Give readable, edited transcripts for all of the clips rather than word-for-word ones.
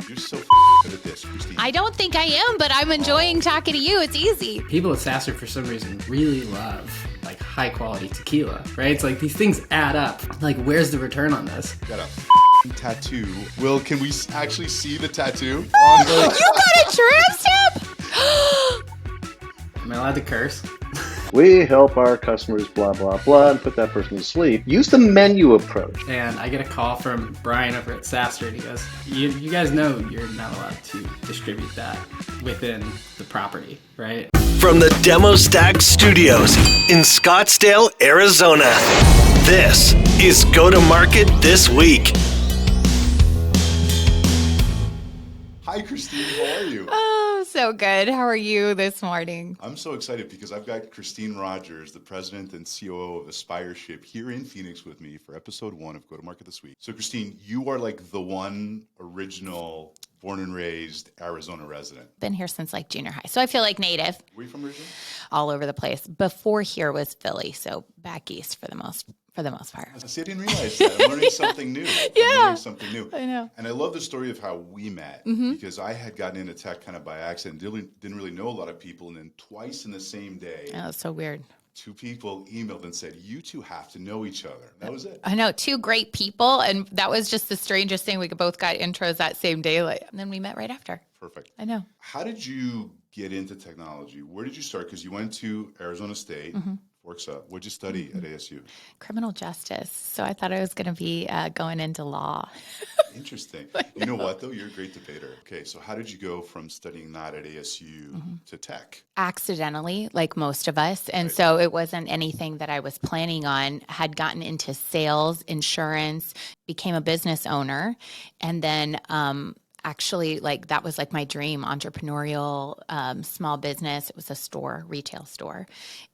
You're so good at this, Christine. I don't think I am, but I'm enjoying talking to you. It's easy. People at SaaStr, for some reason, really love like high quality tequila, right? It's like these things add up. Like, where's the return on this? Got a tattoo. Will, can we actually see the tattoo? You got a trim tip? Am I allowed to curse? We help our customers, blah, blah, blah, and put that person to sleep. Use the menu approach. And I get a call from Brian over at SaaStr, and he goes, you guys know you're not allowed to distribute that within the property, right? From the Demo Stack Studios in Scottsdale, Arizona, this is Go to Market This Week. Hi, Christine. How are you? Oh, so good. How are you this morning? I'm so excited because I've got Christine Rodgers, the president and COO of Aspireship, here in Phoenix with me for episode 1 of Go to Market This Week. So, Christine, you are like the one original born and raised Arizona resident. Been here since like junior high, so I feel like native. Where are you from originally? All over the place. Before here was Philly, so back east for the most part. See, I didn't realize that. I'm learning something new. I know. And I love the story of how we met because I had gotten into tech kind of by accident, didn't really know a lot of people, and then twice in the same day, Oh, it's so weird. 2 people emailed and said, you two have to know each other. That was it. I know, 2 great people, and that was just the strangest thing. We both got intros that same day, and then we met right after. Perfect. I know. How did you get into technology? Where did you start? Because you went to Arizona State. Works up. What'd you study at ASU? Criminal justice. So I thought I was going to be going into law. Interesting. You know what, though? You're a great debater. Okay, so how did you go from studying that at ASU to tech? Accidentally, like most of us. And so it wasn't anything that I was planning on. Had gotten into sales, insurance, became a business owner, and then actually, like, that was like my dream, entrepreneurial, small business. It was a store, retail store.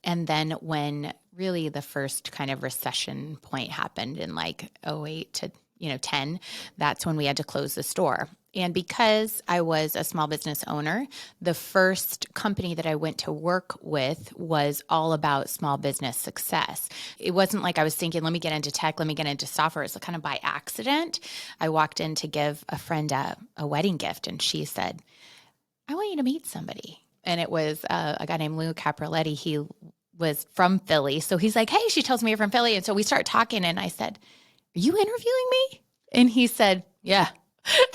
And then when really the first kind of recession point happened in like 08 to 10, that's when we had to close the store. And because I was a small business owner, the first company that I went to work with was all about small business success. It wasn't like I was thinking, let me get into tech, let me get into software. It's kind of by accident. I walked in to give a friend a wedding gift, and she said, I want you to meet somebody. And it was a guy named Lou Capraletti. He was from Philly. So he's like, hey, she tells me you're from Philly. And so we start talking, and I said, are you interviewing me? And he said, yeah.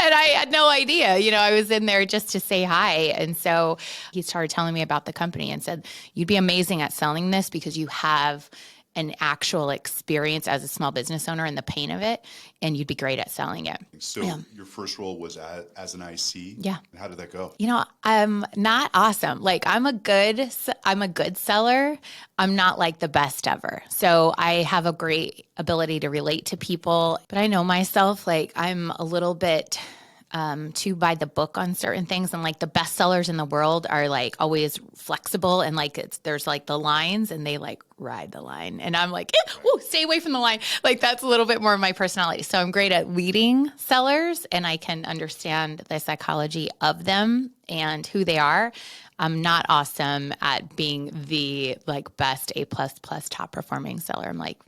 And I had no idea. I was in there just to say hi. And so he started telling me about the company and said, you'd be amazing at selling this because you have an actual experience as a small business owner and the pain of it, and you'd be great at selling it. So your first role was as an IC? Yeah. And how did that go? I'm not awesome. Like, I'm a good seller. I'm not like the best ever. So I have a great ability to relate to people, but I know myself, like, I'm a little bit too by the book on certain things, and like the best sellers in the world are like always flexible, and like there's like the lines, and they like ride the line, and I'm like, stay away from the line. Like, that's a little bit more of my personality. So I'm great at leading sellers, and I can understand the psychology of them and who they are. I'm not awesome at being the like best A++ top performing seller. I'm like,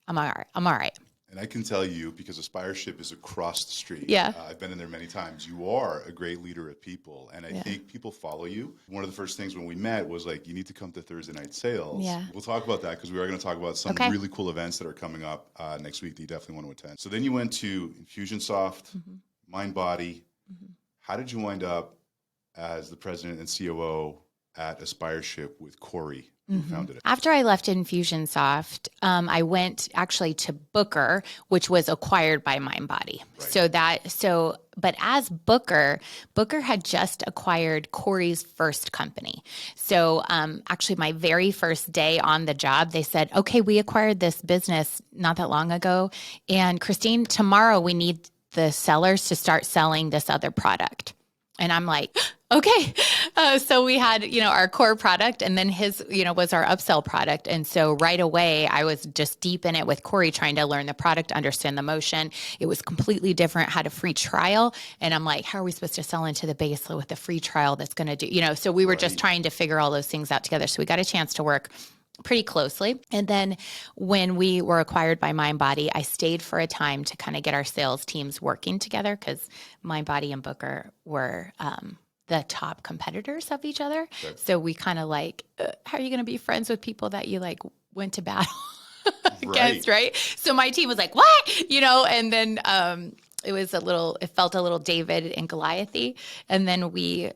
I'm all right. And I can tell you, because Aspireship is across the street. Yeah. I've been in there many times. You are a great leader of people. And I think people follow you. One of the first things when we met was like, you need to come to Thursday night sales. Yeah. We'll talk about that because we are going to talk about some really cool events that are coming up next week that you definitely want to attend. So then you went to Infusionsoft, MindBody. How did you wind up as the president and COO at Aspireship with Corey, who founded it? After I left Infusionsoft, I went actually to Booker, which was acquired by MindBody. Right. But as Booker had just acquired Corey's first company. So actually my very first day on the job, they said, okay, we acquired this business not that long ago. And Christine, tomorrow we need the sellers to start selling this other product. And I'm like, okay. So we had, our core product, and then his, was our upsell product. And so right away, I was just deep in it with Corey, trying to learn the product, understand the motion. It was completely different, had a free trial. And I'm like, how are we supposed to sell into the base with a free trial that's going to do, so we were just trying to figure all those things out together. So we got a chance to work pretty closely. And then when we were acquired by MindBody, I stayed for a time to kind of get our sales teams working together, because MindBody and Booker were the top competitors of each other. Okay. So we kind of like, how are you going to be friends with people that you like went to battle against, right? So my team was like, what? And then it felt a little David and Goliath-y. And then we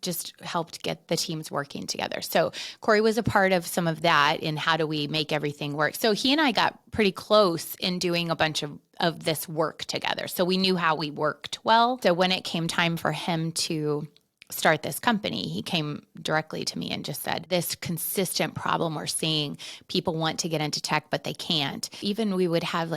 just helped get the teams working together. So Corey was a part of some of that in how do we make everything work. So he and I got pretty close in doing a bunch of this work together. So we knew how we worked well. So when it came time for him to start this company, he came directly to me and just said, this consistent problem we're seeing, people want to get into tech, but they can't. Even we would have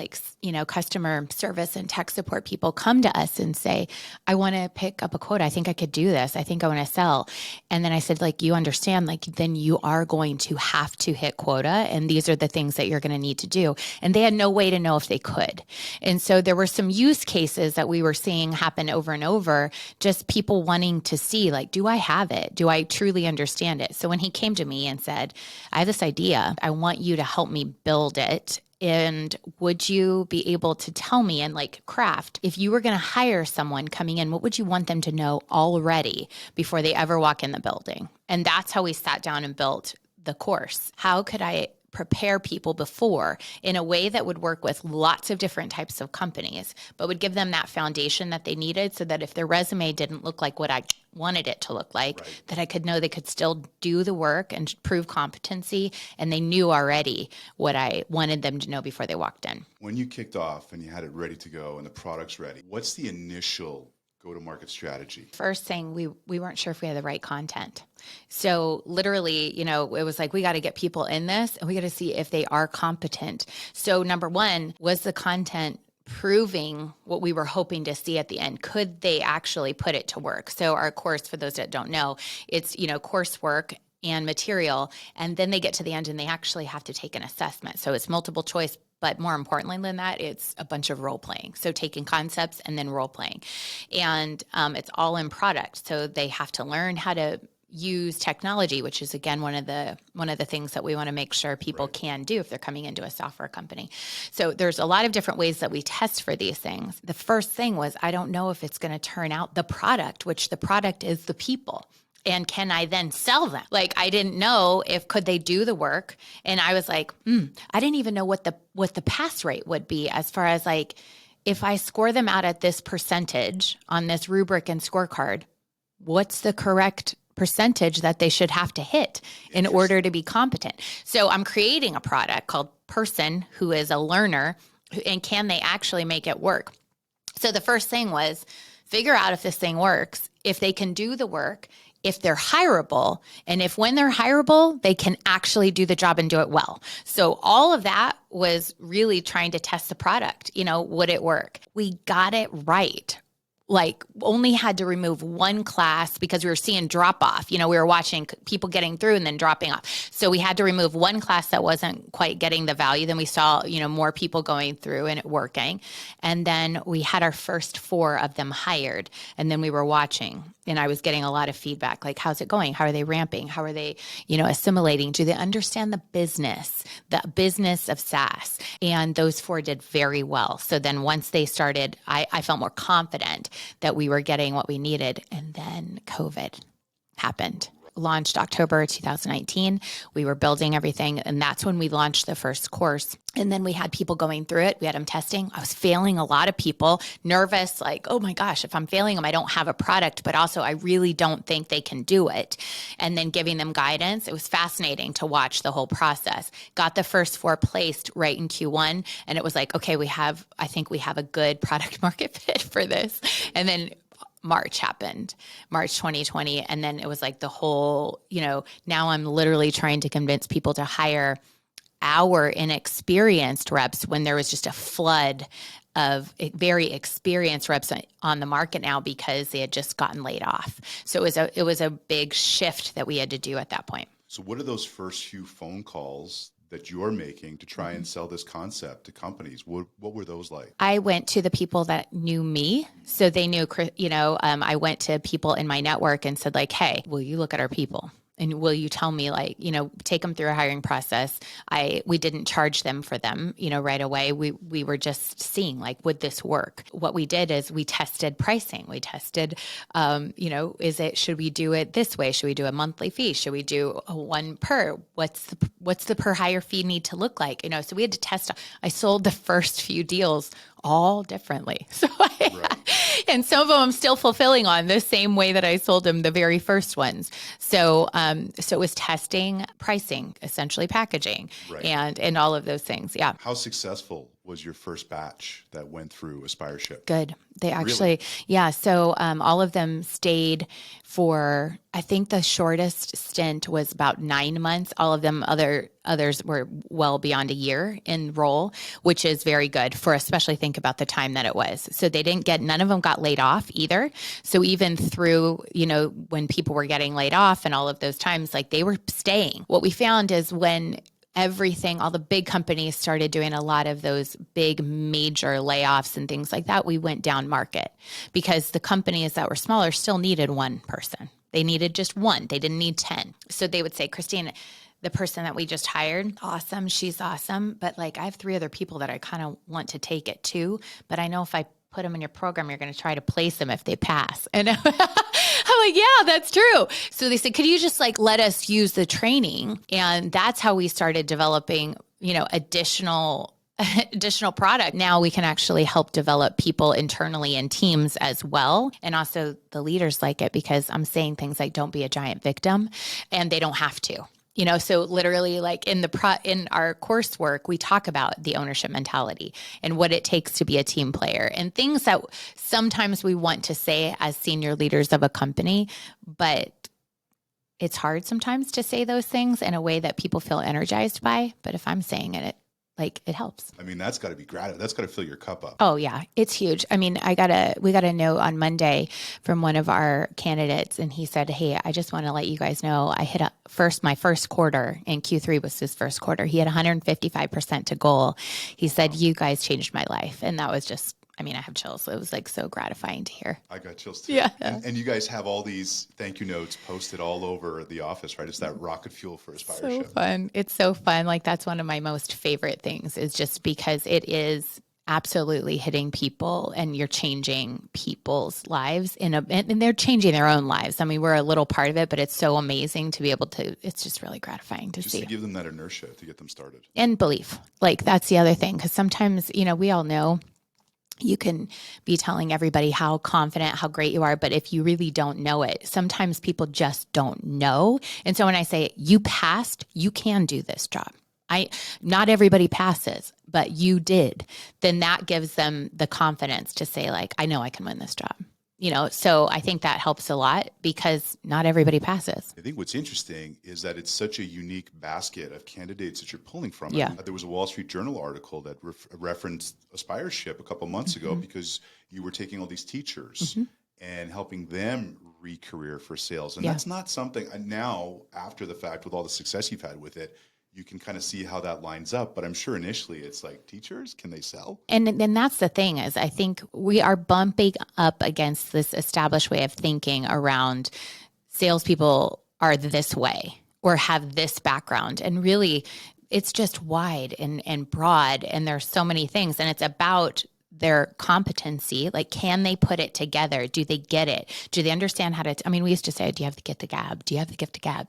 customer service and tech support people come to us and say, I want to pick up a quota. I think I could do this. I think I want to sell. And then I said, you understand, then you are going to have to hit quota. And these are the things that you're going to need to do. And they had no way to know if they could. And so there were some use cases that we were seeing happen over and over, just people wanting to see, do I have it? Do I truly understand it? So when he came to me and said, I have this idea, I want you to help me build it. And would you be able to tell me and craft, if you were going to hire someone coming in, what would you want them to know already before they ever walk in the building? And that's how we sat down and built the course. How could I prepare people before in a way that would work with lots of different types of companies, but would give them that foundation that they needed, so that if their resume didn't look like what I wanted it to look like, right, that I could know they could still do the work and prove competency, and they knew already what I wanted them to know before they walked in. When you kicked off and you had it ready to go and the product's ready, what's the initial go-to-market strategy? First thing, we weren't sure if we had the right content. So literally, it was we got to get people in this, and we got to see if they are competent. So number one, was the content proving what we were hoping to see at the end? Could they actually put it to work? So our course, for those that don't know, it's, coursework and material, and then they get to the end and they actually have to take an assessment. So it's multiple choice, but more importantly than that, it's a bunch of role playing. So taking concepts and then role playing, and it's all in product. So they have to learn how to use technology, which is again one of the things that we want to make sure people can do if they're coming into a software company. So there's a lot of different ways that we test for these things. The first thing was, I don't know if it's going to turn out the product, which the product is the people. And can I then sell them? I didn't know could they do the work. And I was I didn't even know what the pass rate would be, as far as if I score them out at this percentage on this rubric and scorecard, what's the correct percentage that they should have to hit in order to be competent? So I'm creating a product called Person, who is a learner, and can they actually make it work? So the first thing was figure out if this thing works, if they can do the work, if they're hireable, and if when they're hireable, they can actually do the job and do it well. So all of that was really trying to test the product. Would it work? We got it right. Only had to remove one class because we were seeing drop off. We were watching people getting through and then dropping off. So we had to remove one class that wasn't quite getting the value. Then we saw, more people going through and it working. And then we had our first 4 of them hired. And then we were watching, and I was getting a lot of feedback, how's it going? How are they ramping? How are they, assimilating? Do they understand the business of SaaS? And those 4 did very well. So then once they started, I felt more confident that we were getting what we needed. And then COVID happened. Launched October 2019. We were building everything, and that's when we launched the first course. And then we had people going through it. We had them testing. I was failing a lot of people, nervous, oh my gosh, if I'm failing them, I don't have a product, but also I really don't think they can do it. And then giving them guidance. It was fascinating to watch the whole process. Got the first 4 placed right in Q1. And it was okay, I think we have a good product market fit for this. And then March happened, March 2020. And then it was the whole, now I'm literally trying to convince people to hire our inexperienced reps when there was just a flood of very experienced reps on the market now because they had just gotten laid off. So it was a big shift that we had to do at that point. So what are those first few phone calls that you're making to try and sell this concept to companies? What were those like? I went to the people that knew me. So they knew, I went to people in my network and said hey, will you look at our people? And will you tell me, like, take them through a hiring process. We didn't charge them for them, right away. We were just seeing, like, would this work? What we did is we tested pricing. We tested, should we do it this way? Should we do a monthly fee? Should we do a one per? What's the per hire fee need to look like? So we had to test. I sold the first few deals all differently. So and some of them I'm still fulfilling on the same way that I sold them the very first ones. So it was testing, pricing, essentially packaging, and all of those things. Yeah. How successful was your first batch that went through Aspireship? Good. They actually, yeah. So all of them stayed for, I think the shortest stint was about 9 months. All of them, others were well beyond a year in role, which is very good for, especially think about the time that it was. So none of them got laid off either. So even through, when people were getting laid off and all of those times, like, they were staying. What we found is when all the big companies started doing a lot of those big major layoffs and things like that, we went down market because the companies that were smaller still needed one person. They needed just one. They didn't need 10. So they would say, Christine, the person that we just hired, awesome, she's awesome, but, like, I have 3 other people that I kind of want to take it to, but I know if I put them in your program, you're going to try to place them if they pass. And I'm like, yeah, that's true. So they said, could you just, like, let us use the training? And that's how we started developing, additional product. Now we can actually help develop people internally in teams as well. And also the leaders like it because I'm saying things like, don't be a giant victim, and they don't have to. So literally, like, in our coursework, we talk about the ownership mentality and what it takes to be a team player and things that sometimes we want to say as senior leaders of a company, but it's hard sometimes to say those things in a way that people feel energized by. But if I'm saying it helps. I mean, that's got to be gratis. That's got to fill your cup up. Oh yeah, it's huge. I mean, we got a note on Monday from one of our candidates, and he said, "Hey, I just want to let you guys know I hit my first quarter, and Q3 was his first quarter. He had 155% to goal. He said, you guys changed my life," and that was just. I mean, I have chills. It was, like, so gratifying to hear. I got chills too. Yeah. And you guys have all these thank you notes posted all over the office, right? It's that rocket fuel for Aspireship. So fun. It's so fun. Like, that's one of my most favorite things, is just because it is absolutely hitting people and you're changing people's lives and they're changing their own lives. I mean, we're a little part of it, but it's so amazing to be able to, it's just really gratifying to see. Just to give them that inertia to get them started. And belief. Like, that's the other thing. Because sometimes, we all know you can be telling everybody how confident, how great you are, but if you really don't know it, sometimes people just don't know. And so when I say you passed, you can do this job. Not everybody passes, but you did. Then that gives them the confidence to say, like, I know I can win this job. So I think that helps a lot because not everybody passes. I think what's interesting is that it's such a unique basket of candidates that you're pulling from. Yeah. There was a Wall Street Journal article that referenced Aspireship a couple months ago because you were taking all these teachers and helping them re-career for sales. And that's not something now, after the fact, with all the success you've had with it, you can kind of see how that lines up. But I'm sure initially it's like, teachers, can they sell? And then that's the thing is I think we are bumping up against this established way of thinking around salespeople are this way or have this background. And really, it's just wide and broad. And there's so many things. And it's about their competency. Like, can they put it together? Do they get it? Do they understand how to, we used to say, do you have to get the gab? Do you have to get the gab?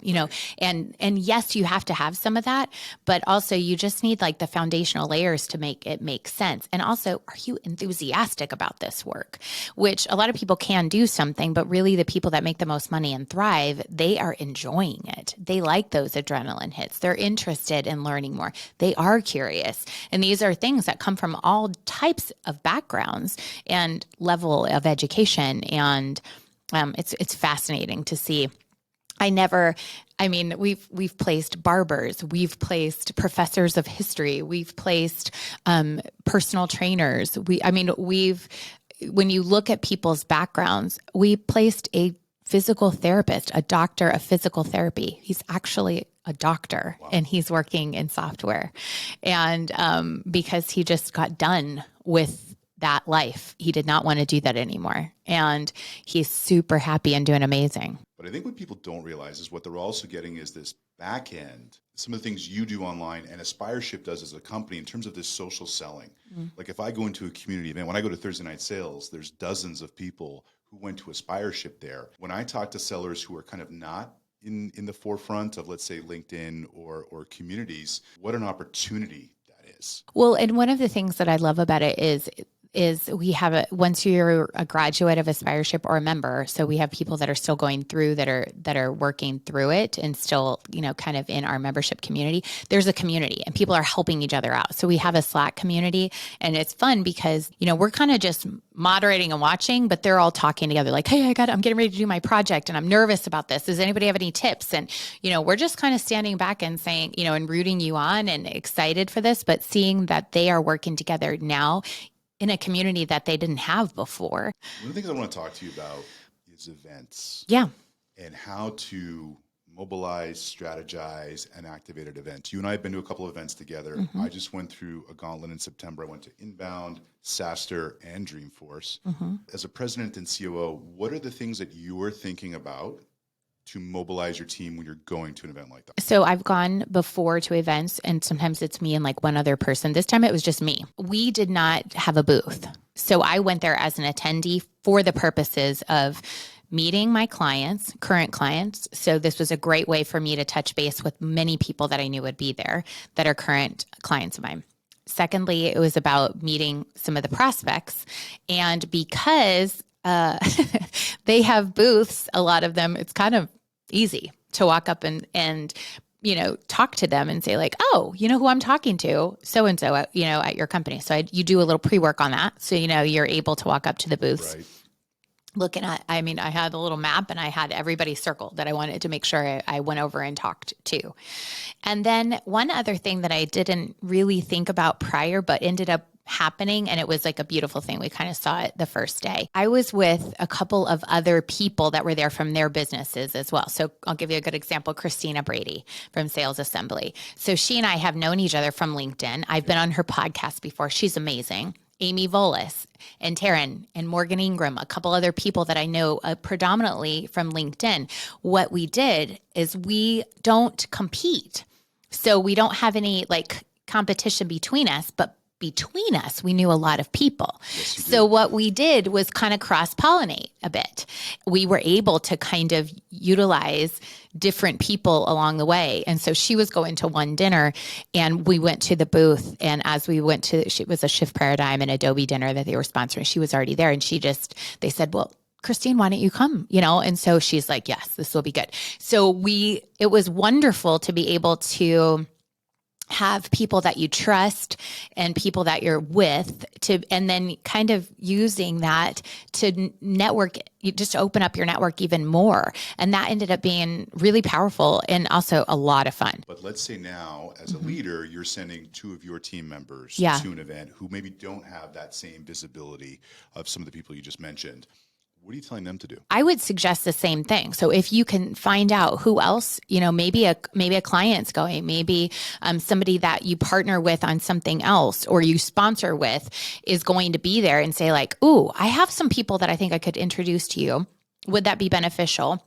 And yes, you have to have some of that, but also you just need, like, the foundational layers to make it make sense. And also, are you enthusiastic about this work? Which a lot of people can do something, but really the people that make the most money and thrive, they are enjoying it. They like those adrenaline hits. They're interested in learning more. They are curious. And these are things that come from all types of backgrounds and level of education. And it's fascinating to see. We've placed barbers, we've placed professors of history, we've placed personal trainers. When you look at people's backgrounds, we placed a physical therapist, a doctor of physical therapy. He's actually a doctor. Wow. And he's working in software. And because he just got done with that life, he did not want to do that anymore. And he's super happy and doing amazing. But But I think what people don't realize is what they're also getting is this back end, some of the things you do online and Aspireship does as a company in terms of this social selling. Like if I go into a community event, when I go to Thursday Night Sales, there's dozens of people who went to Aspireship there. When I talk to sellers who are kind of not in the forefront of, let's say, LinkedIn or communities, what an opportunity that is. Well, and one of the things that I love about it is we have once you're a graduate of Aspireship or a member, so we have people that are still going through that are working through it and still, kind of in our membership community. There's a community and people are helping each other out. So we have a Slack community and it's fun because, we're kind of just moderating and watching, but they're all talking together like, hey, I'm getting ready to do my project and I'm nervous about this. Does anybody have any tips? And, we're just kind of standing back and saying, and rooting you on and excited for this, but seeing that they are working together now in a community that they didn't have before. One of the things I want to talk to you about is events. Yeah. And how to mobilize, strategize, and activate at events. You and I have been to a couple of events together. I just went through a gauntlet in September. I went to Inbound, SaaStr, and Dreamforce. As a president and COO, what are the things that you are thinking about to mobilize your team when you're going to an event like that? So I've gone before to events and sometimes it's me and like one other person. This time it was just me. We did not have a booth. So I went there as an attendee for the purposes of meeting my clients, current clients. So this was a great way for me to touch base with many people that I knew would be there that are current clients of mine. Secondly, it was about meeting some of the prospects. And because they have booths, a lot of them, it's kind of easy to walk up and talk to them and say like, oh, you know who I'm talking to? So-and-so, at your company. So you do a little pre-work on that. So, you're able to walk up to the booths. Right. Looking at, I had a little map and I had everybody circled that I wanted to make sure I went over and talked to. And then one other thing that I didn't really think about prior, but ended up happening, and it was like a beautiful thing. We kind of saw it the first day. I was with a couple of other people that were there from their businesses as well. So I'll give you a good example, Christina Brady from Sales Assembly. So she and I have known each other from LinkedIn. I've been on her podcast before. She's amazing. Amy Volas and Taryn and Morgan Ingram, a couple other people that I know predominantly from LinkedIn. What we did is we don't compete. So we don't have any like competition between us, but between us, we knew a lot of people. Yes, so what we did was kind of cross-pollinate a bit. We were able to kind of utilize different people along the way. And so she was going to one dinner and we went to the booth. And as we went to, it was a Shift Paradigm and Adobe dinner that they were sponsoring. She was already there. And they said, well, Christine, why don't you come? And so she's like, yes, this will be good. So it was wonderful to be able to have people that you trust and people that you're with and then kind of using that to network, you just open up your network even more. And that ended up being really powerful and also a lot of fun. But let's say now, as a leader, you're sending two of your team members Yeah. to an event who maybe don't have that same visibility of some of the people you just mentioned. What are you telling them to do? I would suggest the same thing. So if you can find out who else, maybe a client's going, maybe somebody that you partner with on something else or you sponsor with is going to be there and say like, ooh, I have some people that I think I could introduce to you. Would that be beneficial?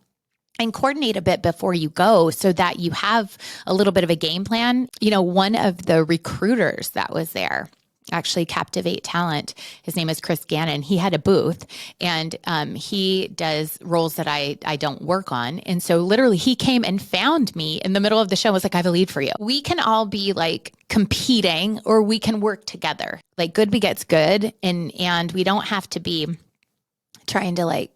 And coordinate a bit before you go so that you have a little bit of a game plan. One of the recruiters that was there, actually Captivate Talent. His name is Chris Gannon. He had a booth and he does roles that I don't work on. And so literally he came and found me in the middle of the show and was like, I have a lead for you. We can all be like competing or we can work together. Like good begets good. And we don't have to be trying to like,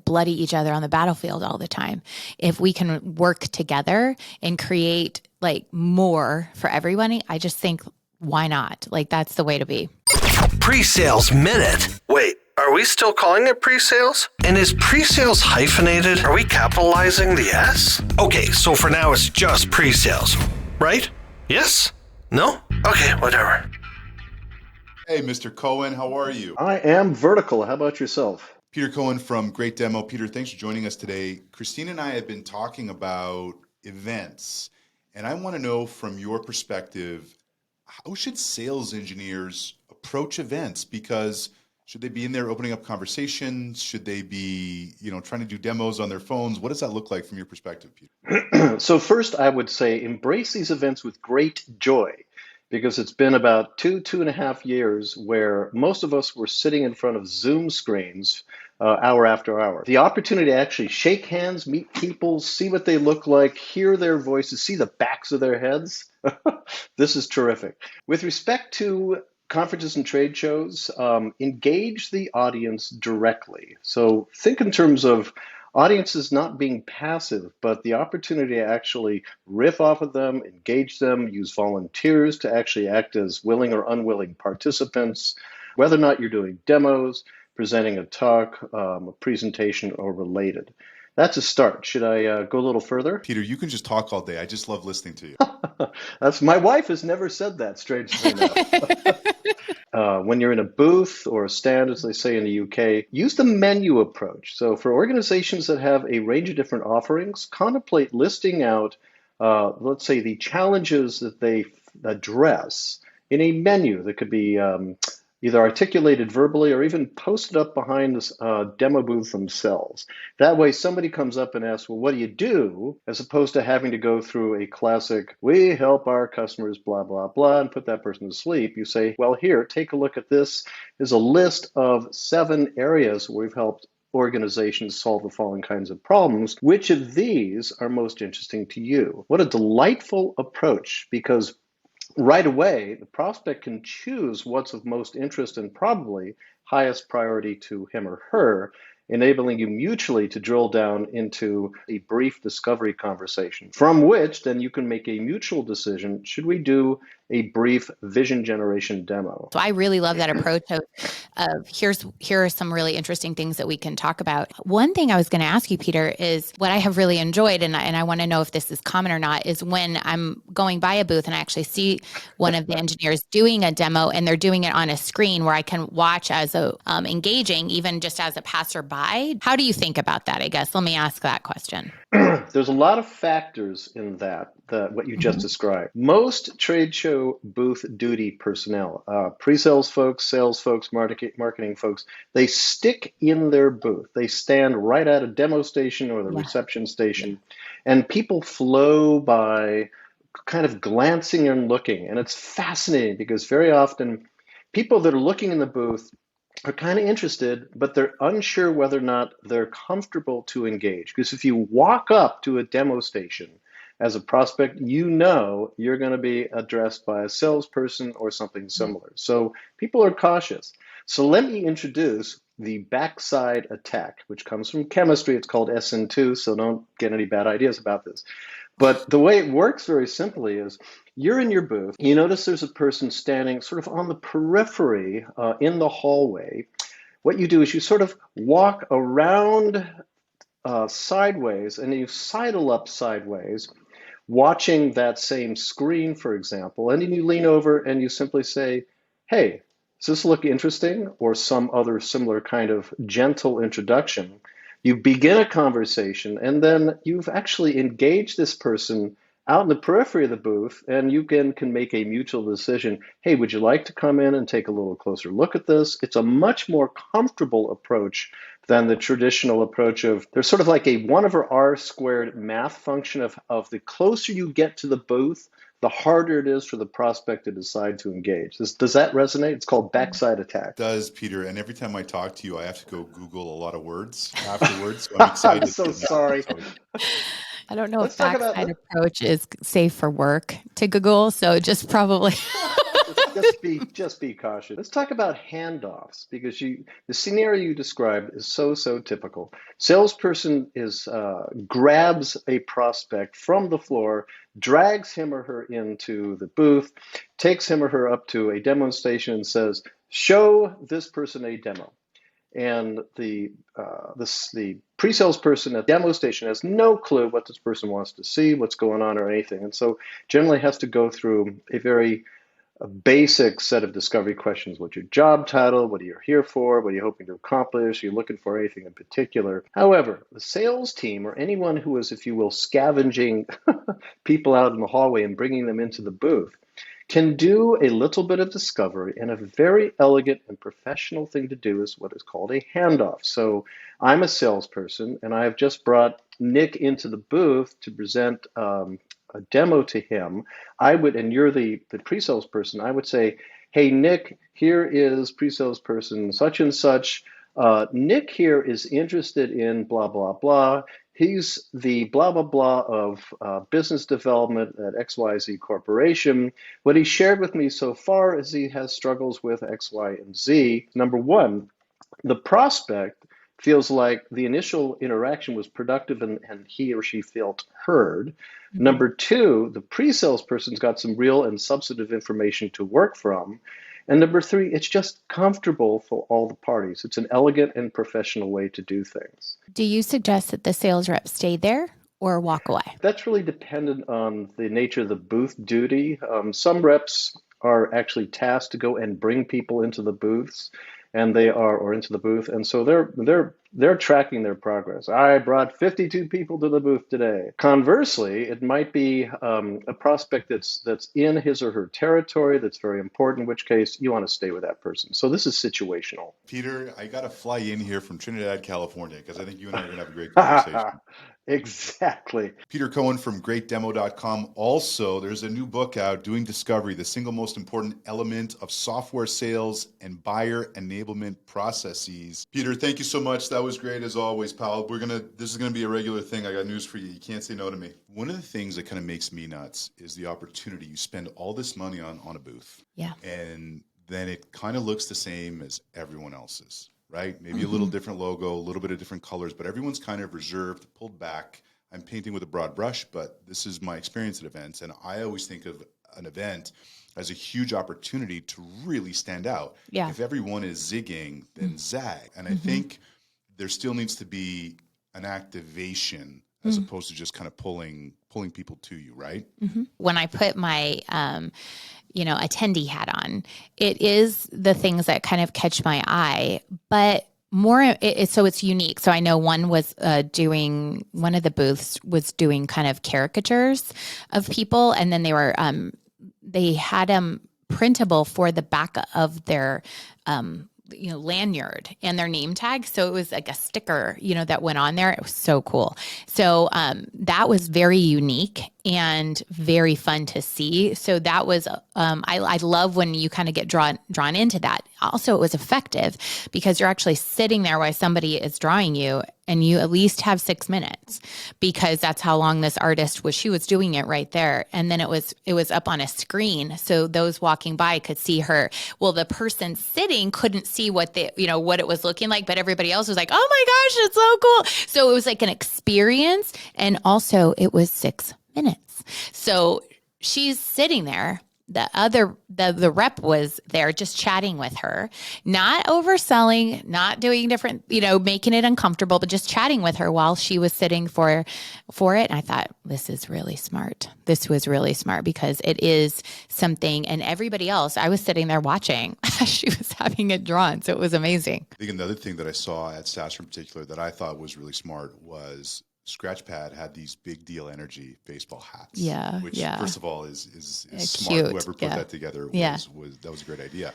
bloody each other on the battlefield all the time. If we can work together and create like more for everybody, I just think why not? Like, that's the way to be. Pre-sales minute. Wait, are we still calling it pre-sales? And is pre-sales hyphenated? Are we capitalizing the S? Okay, so for now it's just pre-sales, right? Yes? No? Okay, whatever. Hey, Mr. Cohen, how are you? I am vertical. How about yourself? Peter Cohen from Great Demo. Peter, thanks for joining us today. Christine and I have been talking about events, and I want to know from your perspective, how should sales engineers approach events? Because Should they be in there opening up conversations? Should they be, trying to do demos on their phones? What does that look like from your perspective, Peter? So first, I would say embrace these events with great joy, because it's been about 2.5 years where most of us were sitting in front of Zoom screens hour after hour. The opportunity to actually shake hands, meet people, see what they look like, hear their voices, see the backs of their heads. This is terrific. With respect to conferences and trade shows, engage the audience directly. So think in terms of audiences not being passive, but the opportunity to actually riff off of them, engage them, use volunteers to actually act as willing or unwilling participants, whether or not you're doing demos, presenting a talk, a presentation, or related. That's a start. Should I go a little further? Peter, you can just talk all day. I just love listening to you. That's my wife has never said that, strangely enough. When you're in a booth or a stand, as they say in the UK, use the menu approach. So for organizations that have a range of different offerings, contemplate listing out, let's say, the challenges that they address in a menu that could be either articulated verbally or even posted up behind this demo booth themselves. That way somebody comes up and asks, well, what do you do? As opposed to having to go through a classic, we help our customers, blah, blah, blah, and put that person to sleep. You say, well, here, take a look at this. There's a list of 7 areas where we've helped organizations solve the following kinds of problems. Which of these are most interesting to you? What a delightful approach, because right away, the prospect can choose what's of most interest and probably highest priority to him or her, enabling you mutually to drill down into a brief discovery conversation, from which then you can make a mutual decision. Should we do a brief vision generation demo? So I really love that approach of here are some really interesting things that we can talk about. One thing I was going to ask you, Peter, is what I have really enjoyed, and I want to know if this is common or not, is when I'm going by a booth and I actually see one of the engineers doing a demo and they're doing it on a screen where I can watch as engaging, even just as a passerby. How do you think about that, I guess? Let me ask that question. There's a lot of factors in that what you just described. Most trade show booth duty personnel, pre-sales folks, sales folks, marketing folks, they stick in their booth. They stand right at a demo station or the reception station, and people flow by kind of glancing and looking. And it's fascinating because very often people that are looking in the booth are kind of interested, but they're unsure whether or not they're comfortable to engage. Because if you walk up to a demo station as a prospect, you know you're going to be addressed by a salesperson or something similar. So people are cautious. So let me introduce the backside attack, which comes from chemistry. It's called SN2, so don't get any bad ideas about this. But the way it works very simply is you're in your booth. You notice there's a person standing sort of on the periphery in the hallway. What you do is you sort of walk around sideways, and you sidle up sideways, watching that same screen, for example. And then you lean over and you simply say, hey, does this look interesting? Or some other similar kind of gentle introduction. You begin a conversation, and then you've actually engaged this person out in the periphery of the booth, and you can make a mutual decision. Hey, would you like to come in and take a little closer look at this? It's a much more comfortable approach than the traditional approach of, there's sort of like a 1 over R squared math function of the closer you get to the booth, the harder it is for the prospect to decide to engage. Does that resonate? It's called backside attack. It does, Peter. And every time I talk to you, I have to go Google a lot of words afterwards. So I'm excited. I'm so sorry. I don't know if backside approach is safe for work to Google, so just probably... Just be cautious. Let's talk about handoffs, because the scenario you described is so typical. Salesperson grabs a prospect from the floor, drags him or her into the booth, takes him or her up to a demo station and says, show this person a demo. And the pre-sales person at the demo station has no clue what this person wants to see, what's going on or anything. And so generally has to go through a basic set of discovery questions. What's your job title? What are you here for? What are you hoping to accomplish? Are you looking for anything in particular? However, the sales team or anyone who is, if you will, scavenging people out in the hallway and bringing them into the booth can do a little bit of discovery, and a very elegant and professional thing to do is what is called a handoff. So I'm a salesperson, and I've just brought Nick into the booth to present a demo to him. And you're the pre-sales person, I would say, hey, Nick, here is pre-sales person such and such. Nick here is interested in blah, blah, blah. He's the blah, blah, blah of business development at XYZ Corporation. What he shared with me so far is he has struggles with X, Y, and Z. Number one, the prospect feels like the initial interaction was productive and he or she felt heard. Mm-hmm. Number two, the pre-sales person's got some real and substantive information to work from. And number three, it's just comfortable for all the parties. It's an elegant and professional way to do things. Do you suggest that the sales rep stay there or walk away? That's really dependent on the nature of the booth duty. Some reps are actually tasked to go and bring people into the booths, or into the booth, and so they're tracking their progress. I brought 52 people to the booth today. Conversely, it might be a prospect that's in his or her territory that's very important, in which case you want to stay with that person. So this is situational. Peter, I got to fly in here from Trinidad, California, because I think you and I are going to have a great conversation. Exactly. Peter Cohen from greatdemo.com. Also, there's a new book out, Doing Discovery, the single most important element of software sales and buyer enablement processes. Peter, thank you so much. That was great as always, pal. This is going to be a regular thing. I got news for you. You can't say no to me. One of the things that kind of makes me nuts is the opportunity. You spend all this money on a booth. Yeah. And then it kind of looks the same as everyone else's. Right? Maybe a little different logo, a little bit of different colors, but everyone's kind of reserved, pulled back. I'm painting with a broad brush, but this is my experience at events. And I always think of an event as a huge opportunity to really stand out. Yeah. If everyone is zigging, then zag. And I think there still needs to be an activation as opposed to just kind of pulling people to you, right? When I put my attendee hat on, it is the things that kind of catch my eye, but more so it's unique. So I know one of the booths was doing kind of caricatures of people, and then they had them printable for the back of their lanyard and their name tag. So it was like a sticker, that went on there. It was so cool. So that was very unique and very fun to see. So that was, I love when you kind of get drawn into that. Also, it was effective because you're actually sitting there while somebody is drawing you, and you at least have 6 minutes, because that's how long this artist was. She was doing it right there. And then it was up on a screen. So those walking by could see her. Well, the person sitting couldn't see what it was looking like, but everybody else was like, oh my gosh, it's so cool. So it was like an experience. And also it was 6 minutes. So she's sitting there. The rep was there just chatting with her, not overselling, not doing different, making it uncomfortable, but just chatting with her while she was sitting for it. And I thought, this is really smart. This was really smart because it is something, and everybody else, I was sitting there watching as she was having it drawn. So it was amazing. I think another thing that I saw at SaaStr in particular that I thought was really smart was Scratchpad had these big deal energy baseball hats. Yeah. Which, first of all, is smart. Cute. Whoever put that together was a great idea.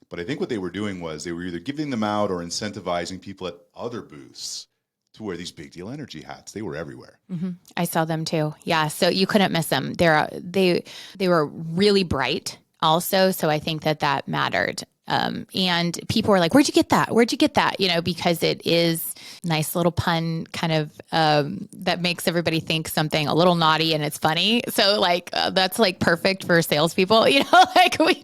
But I think what they were doing was they were either giving them out or incentivizing people at other booths to wear these big deal energy hats. They were everywhere. I saw them too. Yeah. So you couldn't miss them. They were really bright also. So I think that mattered. And people were like, where'd you get that? Where'd you get that? Because it is nice little pun kind of, that makes everybody think something a little naughty and it's funny. So that's perfect for salespeople, we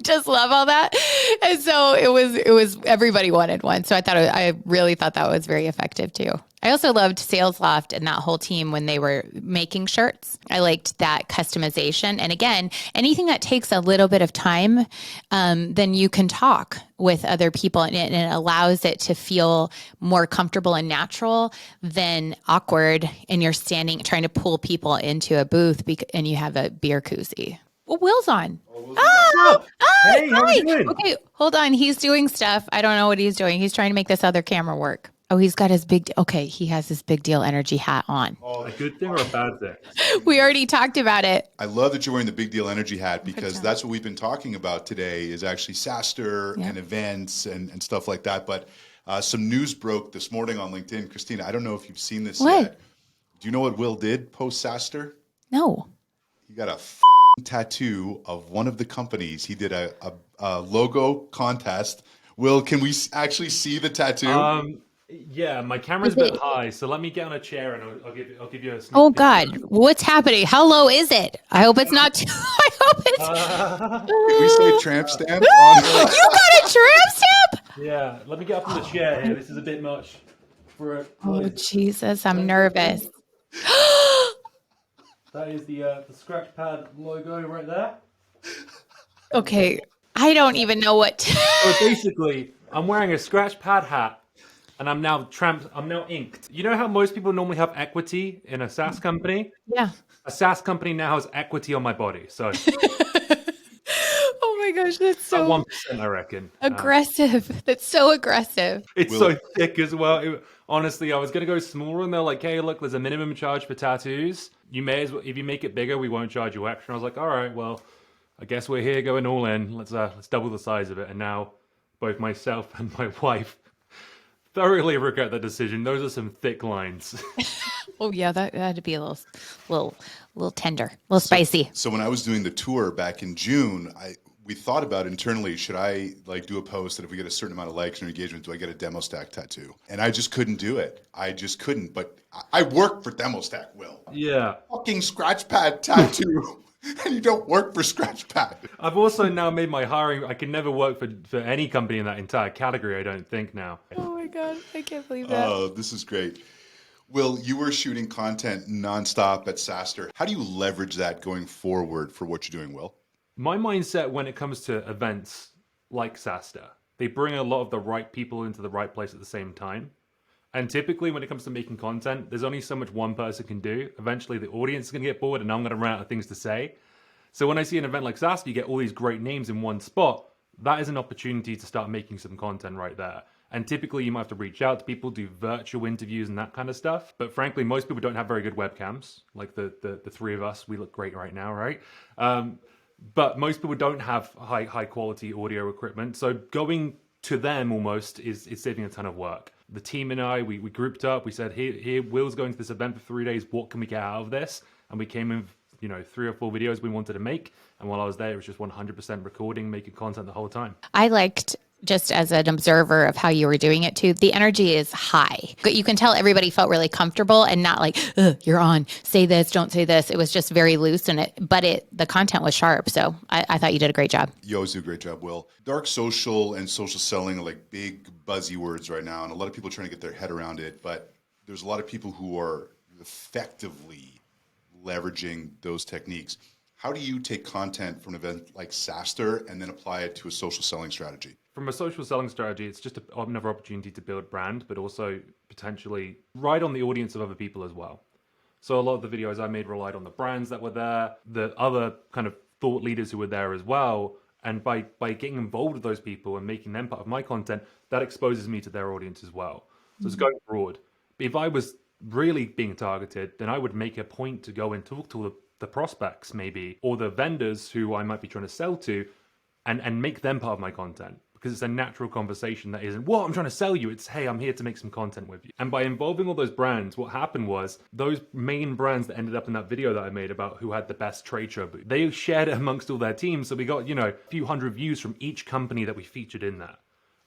just love all that. And so it was, everybody wanted one. So I really thought that was very effective too. I also loved Sales Loft and that whole team when they were making shirts. I liked that customization. And again, anything that takes a little bit of time, then you can talk with other people, and it allows it to feel more comfortable and natural than awkward. And you're trying to pull people into a booth and you have a beer koozie. Well, Will's on. Hey, how are you doing? Okay, hold on. He's doing stuff. I don't know what he's doing. He's trying to make this other camera work. Oh, he has his big deal energy hat on. Oh, a good thing or a bad thing? We already talked about it. I love that you're wearing the Big Deal Energy hat because that's what we've been talking about today is actually SaaStr and events and stuff like that. But some news broke this morning on LinkedIn. Christina, I don't know if you've seen this yet. Do you know what Will did post SaaStr? No. He got a tattoo of one of the companies. He did a logo contest. Will, can we actually see the tattoo? Yeah, my camera's a bit high, so let me get on a chair and I'll give you a sneak Oh peek. God, what's happening? How low is it? I hope it's not too. I hope it's. Can we say tramp stamp? You got a tramp stamp? Yeah, let me get up on the chair here. This is a bit much for a. Oh Jesus, I'm nervous. That is the scratch pad logo right there. Okay, I don't even know what. So basically, I'm wearing a scratch pad hat, and I'm now inked. You know how most people normally have equity in a SaaS company? Yeah. A SaaS company now has equity on my body. So Oh my gosh, that's so 1%, I reckon. aggressive. That's so aggressive. It's so thick as well. Honestly, I was going to go smaller, and they're like, hey, look, there's a minimum charge for tattoos. You may as well, if you make it bigger, we won't charge you extra. And I was like, all right, well, I guess we're here going all in. Let's double the size of it. And now both myself and my wife thoroughly regret that decision. Those are some thick lines. Oh yeah, that had to be a little tender, a little spicy. So when I was doing the tour back in June, we thought about internally, should I do a post that if we get a certain amount of likes or engagement, do I get a demo stack tattoo? And I just couldn't do it. I just couldn't. But I work for demo stack, Will. Yeah. Fucking scratch pad tattoo. And you don't work for scratch pad. I've also now made my hiring. I can never work for any company in that entire category, I don't think now. Oh my God, I can't believe that. Oh, this is great. Will, you were shooting content nonstop at SaaStr. How do you leverage that going forward for what you're doing, Will? My mindset when it comes to events like SaaStr, they bring a lot of the right people into the right place at the same time. And typically when it comes to making content, there's only so much one person can do. Eventually the audience is going to get bored and I'm going to run out of things to say. So when I see an event like SaaStr, you get all these great names in one spot. That is an opportunity to start making some content right there. And typically you might have to reach out to people, do virtual interviews and that kind of stuff. But frankly, most people don't have very good webcams. Like the three of us, we look great right now, right? But most people don't have high quality audio equipment. So going to them almost is saving a ton of work. The team and I, we grouped up. We said, here, Will's going to this event for 3 days. What can we get out of this? And we came in, 3 or 4 videos we wanted to make. And while I was there, it was just 100% recording, making content the whole time. I liked, just as an observer of how you were doing it too, the energy is high. But you can tell everybody felt really comfortable and not like, you're on, say this, don't say this. It was just very loose but the content was sharp. So I thought you did a great job. You always do a great job, Will. Dark social and social selling are like big buzzy words right now. And a lot of people are trying to get their head around it. But there's a lot of people who are effectively leveraging those techniques. How do you take content from an event like SaaStr and then apply it to a social selling strategy? From a social selling strategy, it's just another opportunity to build brand, but also potentially ride on the audience of other people as well. So a lot of the videos I made relied on the brands that were there, the other kind of thought leaders who were there as well. And by getting involved with those people and making them part of my content, that exposes me to their audience as well. So it's going broad. But if I was really being targeted, then I would make a point to go and talk to the prospects maybe, or the vendors who I might be trying to sell to, and make them part of my content. Because it's a natural conversation that isn't, I'm trying to sell you. It's, hey, I'm here to make some content with you. And by involving all those brands, what happened was those main brands that ended up in that video that I made about who had the best trade show booth, they shared it amongst all their teams. So we got, a few hundred views from each company that we featured in that.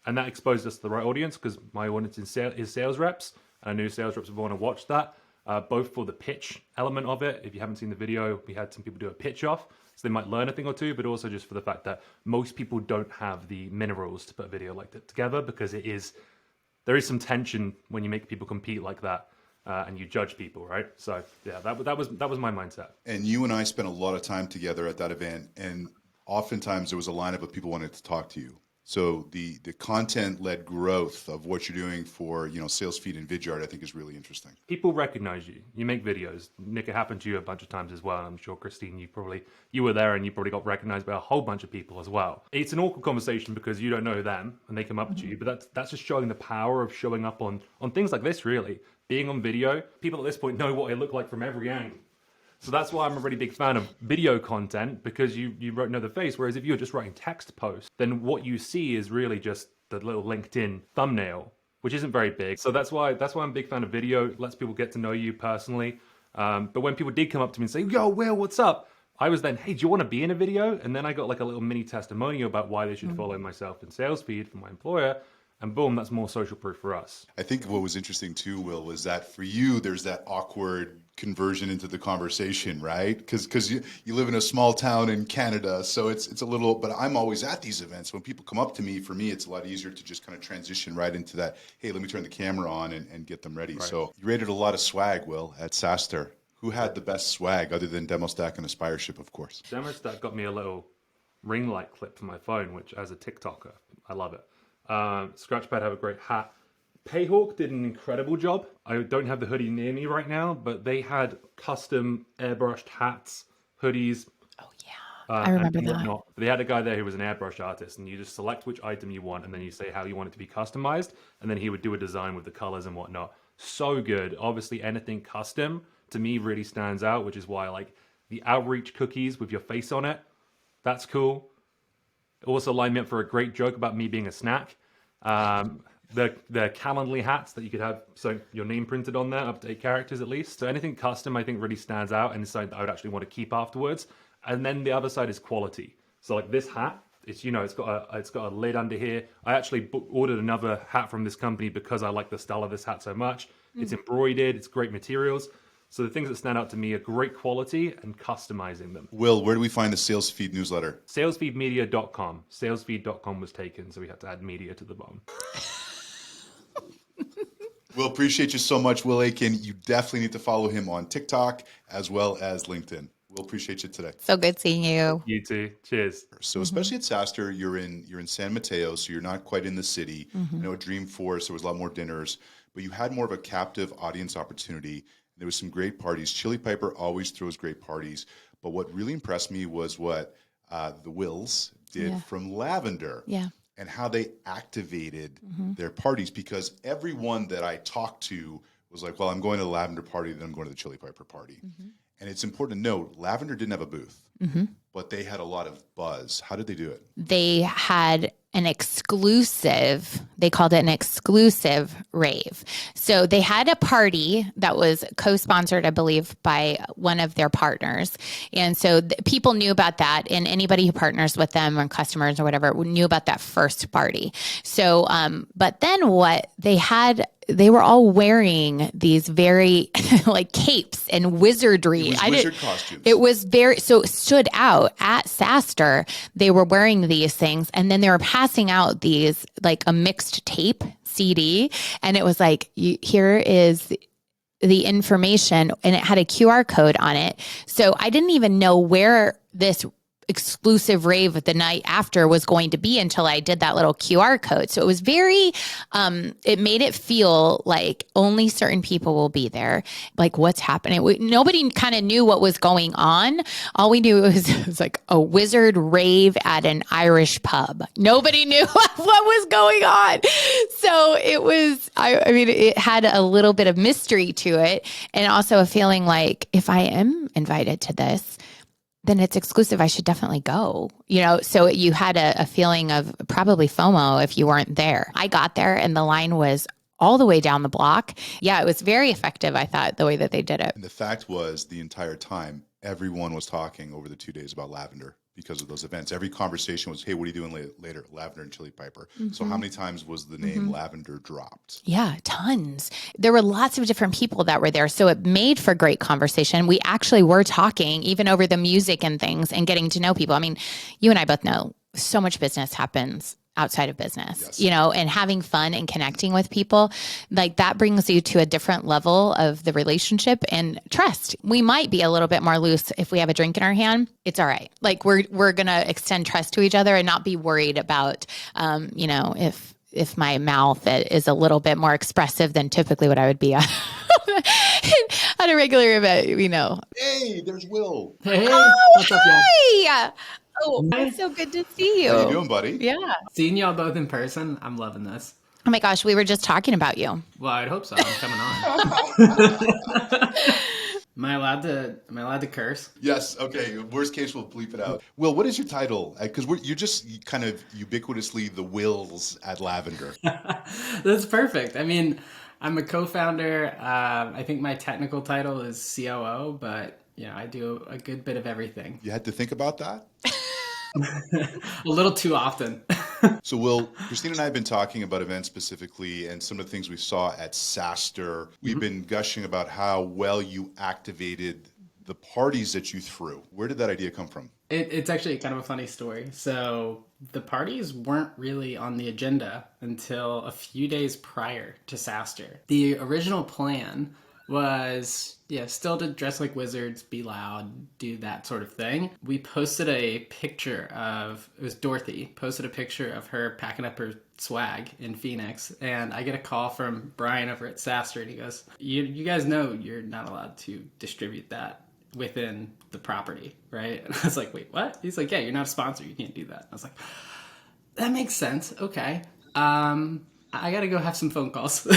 And that exposed us to the right audience because my audience is sales reps. And I knew sales reps would want to watch that, both for the pitch element of it. If you haven't seen the video, we had some people do a pitch off. So they might learn a thing or two, but also just for the fact that most people don't have the minerals to put a video like that together because there is some tension when you make people compete like that and you judge people, right? So yeah, that was my mindset. And you and I spent a lot of time together at that event, and oftentimes there was a lineup of people wanting to talk to you. So the content-led growth of what you're doing for sales feed and Vidyard, I think, is really interesting. People recognize you. You make videos. Nick, it happened to you a bunch of times as well. I'm sure, Christine, you were there and you probably got recognized by a whole bunch of people as well. It's an awkward conversation because you don't know them and they come up to you, but that's just showing the power of showing up on things like this, really. being on video, people at this point know what I look like from every angle. So that's why I'm a really big fan of video content, because you know the face. Whereas if you're just writing text posts, then what you see is really just the little LinkedIn thumbnail, which isn't very big. So that's why I'm a big fan of video. It lets people get to know you personally. But when people did come up to me and say, "Yo, Will, what's up?" I was then, "Hey, do you want to be in a video?" And then I got like a little mini testimonial about why they should follow myself in sales feed from my employer. And boom, that's more social proof for us. I think what was interesting too, Will, was that for you, there's that awkward conversion into the conversation, right? Because you live in a small town in Canada, so it's a little, but I'm always at these events. When people come up to me, for me, it's a lot easier to just kind of transition right into that, hey, let me turn the camera on and get them ready. Right. So you rated a lot of swag, Will, at SaaStr. Who had the best swag other than DemoStack and Aspireship, of course? DemoStack got me a little ring light clip for my phone, which as a TikToker, I love it. Scratchpad have a great hat. Payhawk did an incredible job. I don't have the hoodie near me right now, but they had custom airbrushed hats, hoodies. Oh yeah, I remember that. Whatnot. They had a guy there who was an airbrush artist, and you just select which item you want, and then you say how you want it to be customized, and then he would do a design with the colors and whatnot. So good. Obviously, anything custom to me really stands out, which is why I like the Outreach cookies with your face on it. That's cool. It also lined me up for a great joke about me being a snack. The Calendly hats that you could have, so your name printed on there, up to 8 characters at least. So anything custom, I think, really stands out and is something that I would actually want to keep afterwards. And then the other side is quality. So like this hat, it's got a lid under here. I actually ordered another hat from this company because I like the style of this hat so much. It's embroidered, it's great materials. So the things that stand out to me are great quality and customizing them. Will, where do we find the Sales Feed newsletter? Salesfeedmedia.com. Salesfeed.com was taken, so we had to add media to the bottom. Will, appreciate you so much, Will Aitken. You definitely need to follow him on TikTok as well as LinkedIn. Will, appreciate you today. So good seeing you. You too. Cheers. So especially at SaaStr, you're in San Mateo, so you're not quite in the city. You know, at Dreamforce, there was a lot more dinners, but you had more of a captive audience opportunity. There was some great parties. Chili Piper always throws great parties. But what really impressed me was what the Wills did from Lavender. Yeah. And how they activated their parties, because everyone that I talked to was like, well, I'm going to the Lavender party, then I'm going to the Chili Piper party. And it's important to note, Lavender didn't have a booth, but they had a lot of buzz. How did they do it? They had an exclusive, they called it an exclusive rave. So they had a party that was co-sponsored, I believe, by one of their partners. And so people knew about that, and anybody who partners with them or customers or whatever knew about that first party. So, but then what they had, they were all wearing these very like capes and wizardry. Wizard costumes. It was so it stood out at SaaStr. They were wearing these things, and then they were passing out these like a mixed tape CD, and it was like, here is the information, and it had a QR code on it. So I didn't even know where this exclusive rave the night after was going to be until I did that little QR code. So it was very, it made it feel like only certain people will be there. Like, what's happening? Nobody kind of knew what was going on. All we knew was it was like a wizard rave at an Irish pub. Nobody knew what was going on. So it was, I mean, it had a little bit of mystery to it, and also a feeling like, if I am invited to this, then it's exclusive. I should definitely go, so you had a feeling of probably FOMO if you weren't there. I got there and the line was all the way down the block. Yeah, it was very effective, I thought, the way that they did it. And the fact was, the entire time, everyone was talking over the 2 days about Lavender because of those events. Every conversation was, hey, what are you doing later? Lavender and Chili Piper. So how many times was the name Lavender dropped? Yeah, tons. There were lots of different people that were there. So it made for great conversation. We actually were talking even over the music and things and getting to know people. I mean, you and I both know so much business happens outside of business, and having fun and connecting with people, like that brings you to a different level of the relationship and trust. We might be a little bit more loose if we have a drink in our hand. It's all right. Like we're going to extend trust to each other and not be worried about, if my mouth is a little bit more expressive than typically what I would be on a regular event, Hey, there's Will. Hey, oh, what's up, y'all? hi. Oh, it's so good to see you. How you doing, buddy? Yeah. Seeing y'all both in person, I'm loving this. Oh my gosh, we were just talking about you. Well, I'd hope so. I'm coming on. Am I allowed to curse? Yes. Okay. Worst case, we'll bleep it out. Will, what is your title? Because you're just kind of ubiquitously the Wills at Lavender. That's perfect. I mean, I'm a co-founder. I think my technical title is COO, but I do a good bit of everything. You had to think about that? A little too often. So, Will, Christine and I have been talking about events specifically and some of the things we saw at SaaStr. We've been gushing about how well you activated the parties that you threw. Where did that idea come from? It's actually kind of a funny story. So the parties weren't really on the agenda until a few days prior to SaaStr. The original plan was, still to dress like wizards, be loud, do that sort of thing. We posted a picture it was Dorothy, posted a picture of her packing up her swag in Phoenix, and I get a call from Brian over at SaaStr, and he goes, you guys know you're not allowed to distribute that within the property, right? And I was like, wait, what? He's like, yeah, you're not a sponsor, you can't do that. I was like, that makes sense, okay. I gotta go have some phone calls.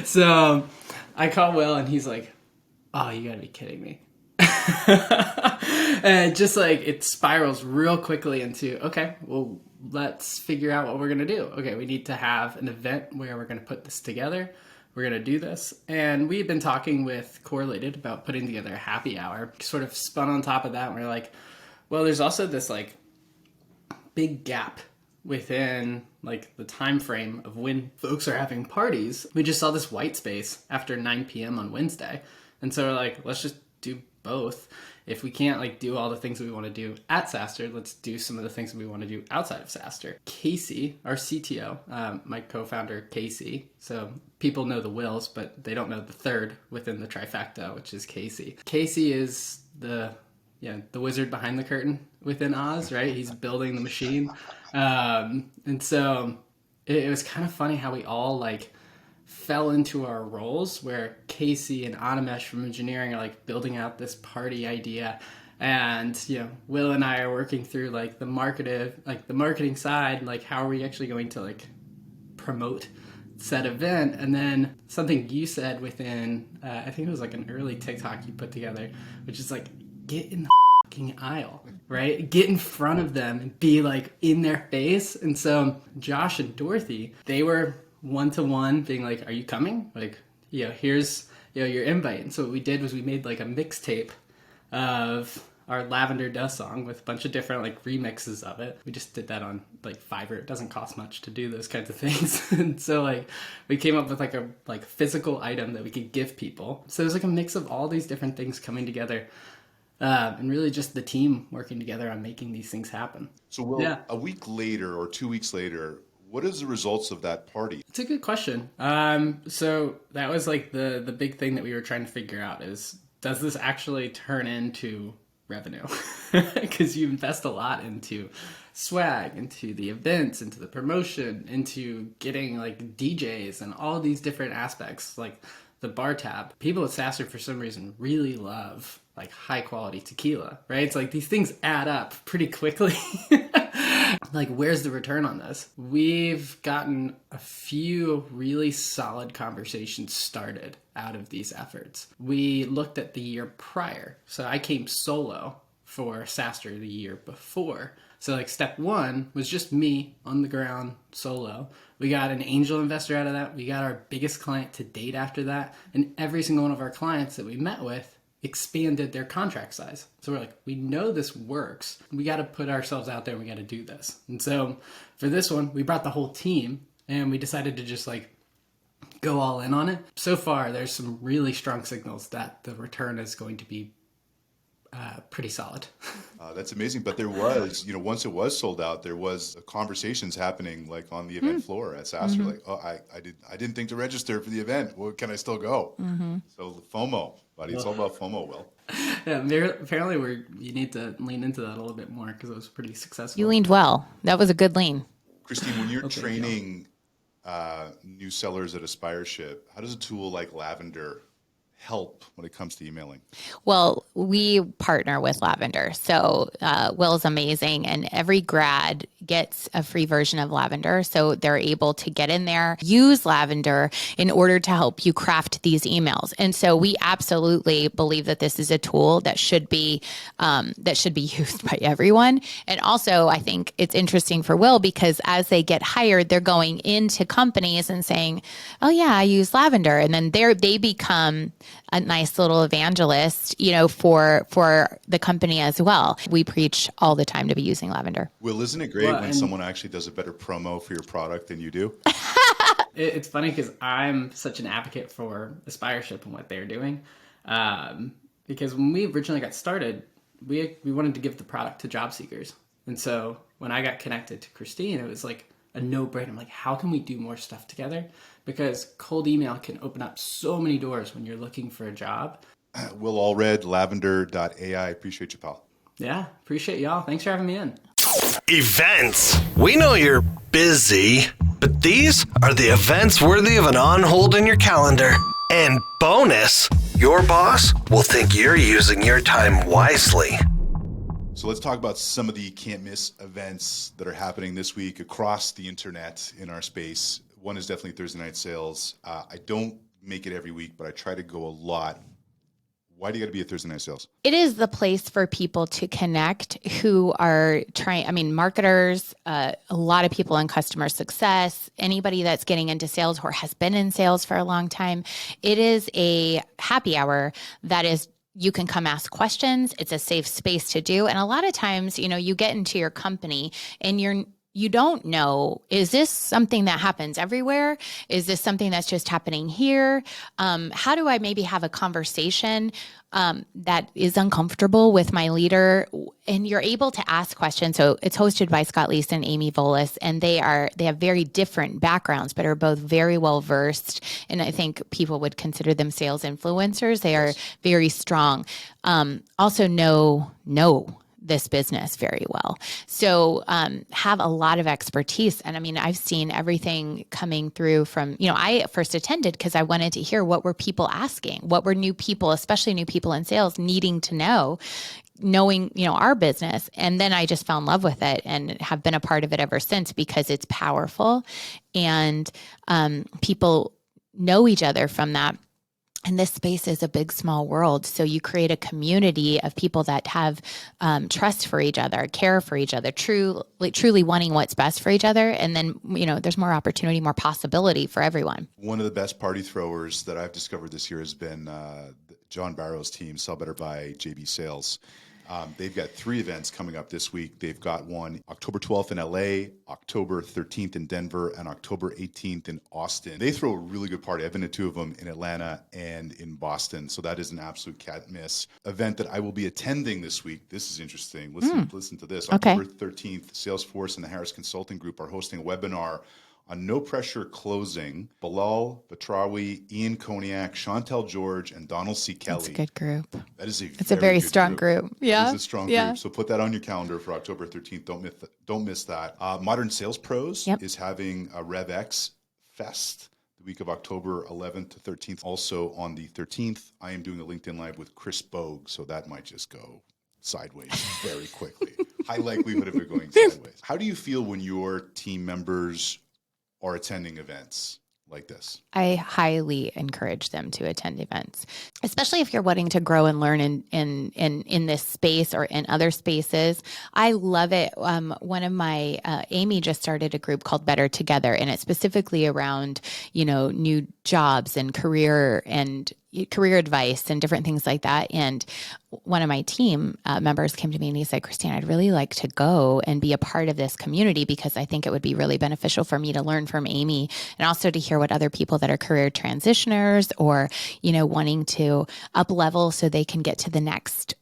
So I call Will, and he's like, oh, you gotta be kidding me. And just like it spirals real quickly into, okay, well, let's figure out what we're gonna do. Okay, we need to have an event where we're gonna put this together. We're gonna do this. And we've been talking with Correlated about putting together a happy hour. Sort of spun on top of that, and we're like, well, there's also this like big gap within like the time frame of when folks are having parties. We just saw this white space after 9 p.m. on Wednesday. And so we're like, let's just do both. If we can't like do all the things that we want to do at SaaStr, let's do some of the things that we want to do outside of SaaStr. Casey, our CTO, my co-founder Casey. So people know the Wills, but they don't know the third within the trifecta, which is Casey. Casey is the wizard behind the curtain within Oz, right? He's building the machine. And so it was kind of funny how we all like fell into our roles, where Casey and Animesh from engineering are like building out this party idea. And, Will and I are working through like the marketing side, like how are we actually going to like promote said event. And then something you said within, I think it was like an early TikTok you put together, which is like, get in the fucking aisle, right? Get in front of them and be like in their face. And so Josh and Dorothy, they were one-to-one being like, are you coming? Like, here's, your invite. And so what we did was we made like a mixtape of our Lavender Dust song with a bunch of different like remixes of it. We just did that on like Fiverr. It doesn't cost much to do those kinds of things. And so like we came up with like a like physical item that we could give people. So it was like a mix of all these different things coming together. And really just the team working together on making these things happen. So, Will, a week later or 2 weeks later, what is the results of that party? It's a good question. So that was like the big thing that we were trying to figure out is, does this actually turn into revenue? Because you invest a lot into swag, into the events, into the promotion, into getting like DJs and all these different aspects, like the bar tab. People at SaaStr for some reason really love like high quality tequila, right? It's like these things add up pretty quickly. Like, where's the return on this? We've gotten a few really solid conversations started out of these efforts. We looked at the year prior. So I came solo for SaaStr the year before. So like step one was just me on the ground solo. We got an angel investor out of that. We got our biggest client to date after that. And every single one of our clients that we met with expanded their contract size. So we're like, we know this works. We got to put ourselves out there. We got to do this. And so for this one, we brought the whole team and we decided to just like go all in on it. So far, there's some really strong signals that the return is going to be pretty solid. That's amazing. But there was, once it was sold out, there was conversations happening like on the event floor at SaaStr. Like, oh, I didn't think to register for the event. Well, can I still go? So FOMO, buddy. It's all about FOMO, Will. Yeah, apparently you need to lean into that a little bit more because it was pretty successful. You leaned well. That was a good lean. Christine, when you're training new sellers at Aspireship, how does a tool like Lavender help when it comes to emailing? Well, we partner with Lavender. So Will's amazing, and every grad gets a free version of Lavender. So they're able to get in there, use Lavender in order to help you craft these emails. And so we absolutely believe that this is a tool that should be used by everyone. And also, I think it's interesting for Will because as they get hired, they're going into companies and saying, "Oh yeah, I use Lavender," and then they become a nice little evangelist, for the company as well. We preach all the time to be using Lavender. Will, isn't it great when someone actually does a better promo for your product than you do? It's funny because I'm such an advocate for Aspireship and what they're doing. Because when we originally got started, we wanted to give the product to job seekers. And so when I got connected to Christine, it was like a no-brainer. I'm like, how can we do more stuff together? Because cold email can open up so many doors when you're looking for a job. Will Allred, lavender.ai. Appreciate you, pal. Yeah, appreciate y'all. Thanks for having me in. Events. We know you're busy, but these are the events worthy of an on-hold in your calendar. And bonus, your boss will think you're using your time wisely. So let's talk about some of the can't miss events that are happening this week across the internet in our space. One is definitely Thursday Night Sales. I don't make it every week, but I try to go a lot. Why do you got to be at Thursday Night Sales? It is the place for people to connect who are marketers, a lot of people in customer success, anybody that's getting into sales or has been in sales for a long time. It is a happy hour that is you can come ask questions. It's a safe space to do. And a lot of times, you get into your company and you don't know, is this something that happens everywhere? Is this something that's just happening here? How do I maybe have a conversation that is uncomfortable with my leader? And you're able to ask questions. So it's hosted by Scott Leese and Amy Volas, and they have very different backgrounds, but are both very well versed. And I think people would consider them sales influencers. They are very strong. Also know this business very well. So have a lot of expertise. And I've seen everything coming through from, I first attended because I wanted to hear what were people asking, what were new people, especially new people in sales, needing to know, knowing, our business. And then I just fell in love with it and have been a part of it ever since because it's powerful and people know each other from that. And this space is a big, small world. So you create a community of people that have trust for each other, care for each other, truly wanting what's best for each other. And then, there's more opportunity, more possibility for everyone. One of the best party throwers that I've discovered this year has been John Barrow's team, Sell Better by JB Sales. They've got 3 events coming up this week. They've got one October 12th in LA, October 13th in Denver, and October 18th in Austin. They throw a really good party. I've been to 2 of them in Atlanta and in Boston. So that is an absolute can't miss event that I will be attending this week. This is interesting. Listen to this. Okay. October 13th, Salesforce and the Harris Consulting Group are hosting a webinar on no pressure closing. Bilal Batrawi, Ian Koniak, Chantel George, and Donald C. Kelly. It's a good group. That is It's a very strong group. Yeah. It is a strong group. So put that on your calendar for October 13th. Don't miss that. Modern Sales Pros is having a RevX Fest the week of October 11th to 13th. Also on the 13th, I am doing a LinkedIn Live with Chris Bogue, so that might just go sideways very quickly. High likelihood of it going sideways. How do you feel when your team members are attending events like this? I highly encourage them to attend events, especially if you're wanting to grow and learn in this space or in other spaces. I love it. One of my, Amy just started a group called Better Together, and it's specifically around, new jobs and career advice and different things like that. And one of my team members came to me and he said, Christine, I'd really like to go and be a part of this community because I think it would be really beneficial for me to learn from Amy and also to hear what other people that are career transitioners or, wanting to up level so they can get to the next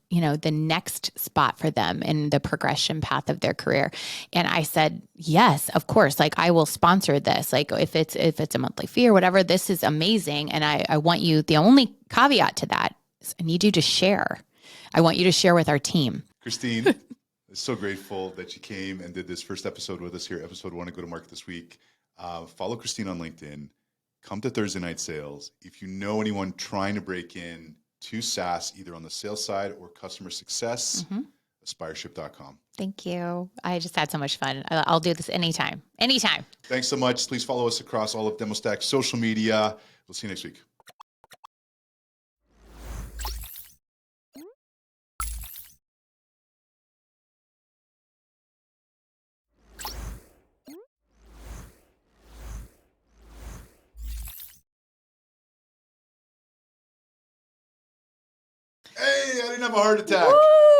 spot for them in the progression path of their career. And I said, yes, of course. Like I will sponsor this. Like if it's a monthly fee or whatever, this is amazing. And I want you, the only caveat to that is I need you to share. I want you to share with our team. Christine, so grateful that you came and did this first episode with us here, episode 1 of Go to Market this week. Follow Christine on LinkedIn. come to Thursday Night Sales. If you know anyone trying to break in to SaaS, either on the sales side or customer success, Aspireship.com. Thank you. I just had so much fun. I'll do this anytime. Anytime. Thanks so much. Please follow us across all of DemoStack's social media. We'll see you next week. Hey, I didn't have a heart attack. Woo!